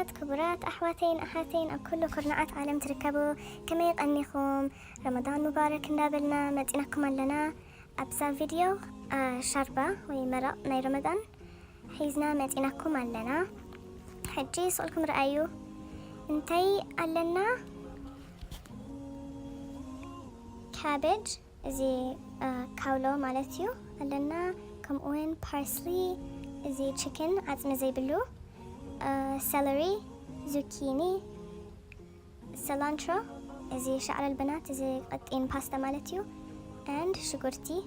كبرات أحواتين أحاتين أكل كرنعات عالم تركبوا كما يقنيكم رمضان مبارك نابلنا مدينكم لنا أبسا فيديو شربة ومرق ناي رمضان حيزنا مدينكم لنا حجي سؤالكم رأيو انتي لنا كابج زي كاولو مالتيو لنا كمون بارسلي زي تشيكن عزم زي بلو سيلري زوكيني سيلانترو زي شعر البنات زي قطين باستا مالتيو and شجرتي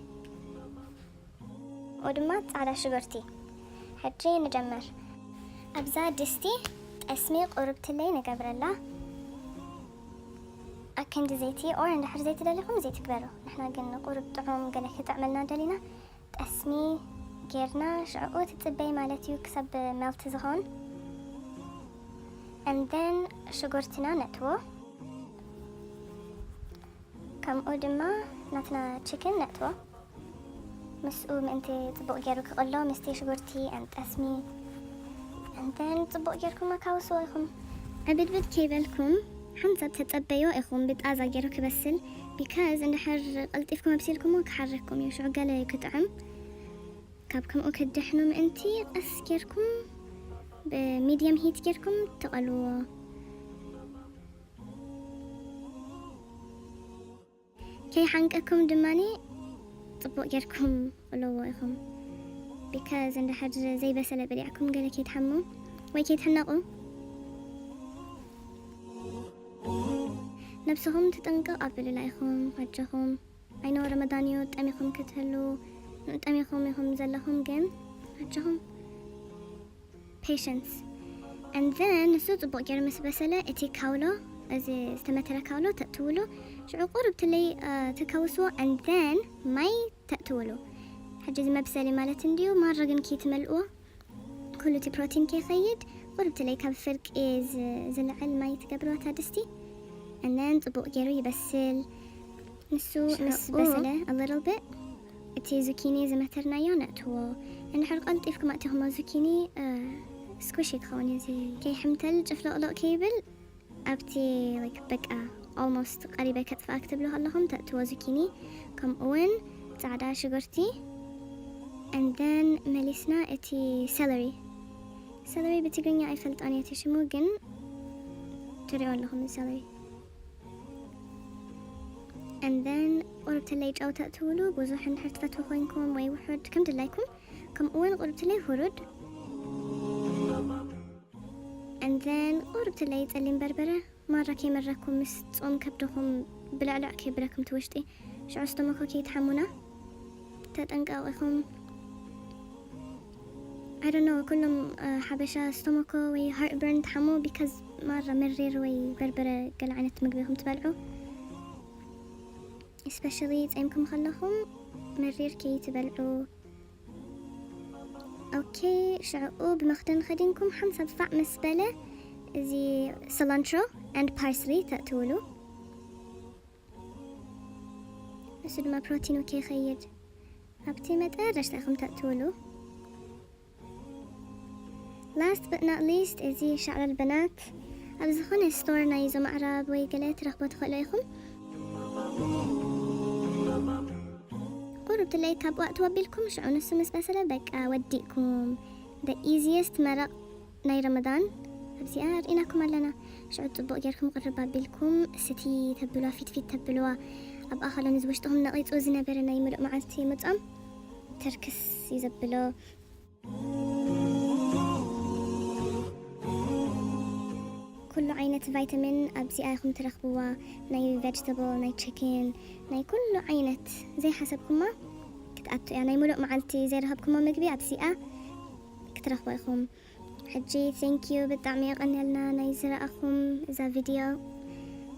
ودمات على شجرتي حجي نجمر أبزا دستي أسمي قربت لي نقبر الله أكند زيتي أو عند حر زيتي دلهم زيت كبروا نحنا قلنا قرب طعم قلك تعملنا دلينا تأسمي غيرنا شعقوت تتبي مالتيو كسب ملت زغون and then شجرتنا نتوه كم قدما نتنا chicken نتوه مسؤول انتي تبقى جيروك قلو مستي شجرتي and أسمي and then تبقى جيركم مكاوسو إخم أبد كيبلكم حنصب تتبيو إخم بتأذى جيروك بسل because عند حر قلتيفكم بسيلكم وكحرككم يشعو قالي يكتعم كابكم أكدحنم انتي أسكيركم بميديم هيت كيركم تقلوا كي حنقكم دماني طبق كيركم قلوا إخم because عند حر زي بسلة بريعكم قالك يتحموا ويكي يتحنقوا نفسهم تتنقى قبل لايخم حجهم عينو رمضانيو تأميخم كتهلو تأميخم يخم زلهم جن حجهم patience and then نسو طبق جرمس بسلة اتي كاولو ازي استمتر كاولو تأتولو شعو قرب تلي تكوسو and then ماي تأتولو حجز مبسلي مالت نديو مرة جن كي تملقو كله تي بروتين كي خيد قرب تلي كاب فرق إز زلعل ماي تقبلو تادستي and then طبق جرو يبسل نسو نس بسلة a little bit اتي زوكيني زمترنا يونتو ان حرق قلت إفكم أتهما زوكيني سكوشي تخوني زي كي حمتل جفلو كيبل أبتي like بقى almost قريبة كتف أكتب له اللهم تأتوا زوكيني كم أون تعدا شجرتي and then مليسنا اتي celery بتقرنيا أي فلت أني تشمو جن تريون لهم celery and then قربت اللي جاو تأتولو بوزوح نحرت فتو خوينكم ويوحد كم دلايكم كم أول قربت اللي هرود and then قربت اللي يتقلين بربرة مرة كي مركم مستقوم كبدهم بلعلع كي بلاكم توشتي شعستو مكو كي يتحمونا تتنقاو إخم I don't know كلهم حبشة ستومكو وي heartburn تحمو because مرة مرير وي بربرة قلعنة مقبيهم تبلعو especially تأيمكم خلهم مرير كي تبلعو اوكي شعقو بمختن خدينكم حنصب فع مسبلة زي cilantro and parsley تأتولو أسود ما بروتين وكي خيد أبتي متقرش تأخم تأتولو last but not least زي شعر البنات أبزخون ستور نايزو معراب ويقلت رغبة خليكم قربت اللي كاب وقت وبيلكم شعو نسو مسبسلة بقى وديكم the easiest مرق ناي رمضان أبزي أرئيناكم لنا شعو تطبق جيركم قربا بيلكم ستي تبلوا فيت تبلوا أبقى خلا نزوجتهم نقيت أوزنا برنا يمرق معلتي مطعم تركس يزبلوا كل عينة فيتامين أبزي آخم ترخبوا ناي vegetable ناي chicken ناي كل عينة زي حسبكم ما كتأتوا يعني ملوء معلتي زي رهبكم ما مقبي أبزي كترخبوا إخم حجي thank you بالتعميق أنهلنا ناي زرا أخم إذا فيديو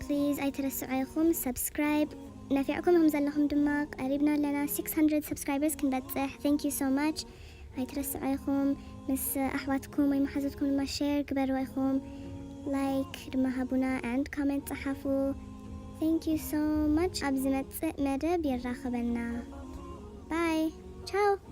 please أي ترسعوا إخم subscribe نافعكم هم زلهم دماغ قريبنا لنا 600 subscribers كنبتح thank you so much أي ترسعوا إخم مس أحواتكم ومحزتكم لما share كبروا إخم like لما هبونا and comment صحفوا thank you so much أبزمت مدى بيرا خبرنا bye ciao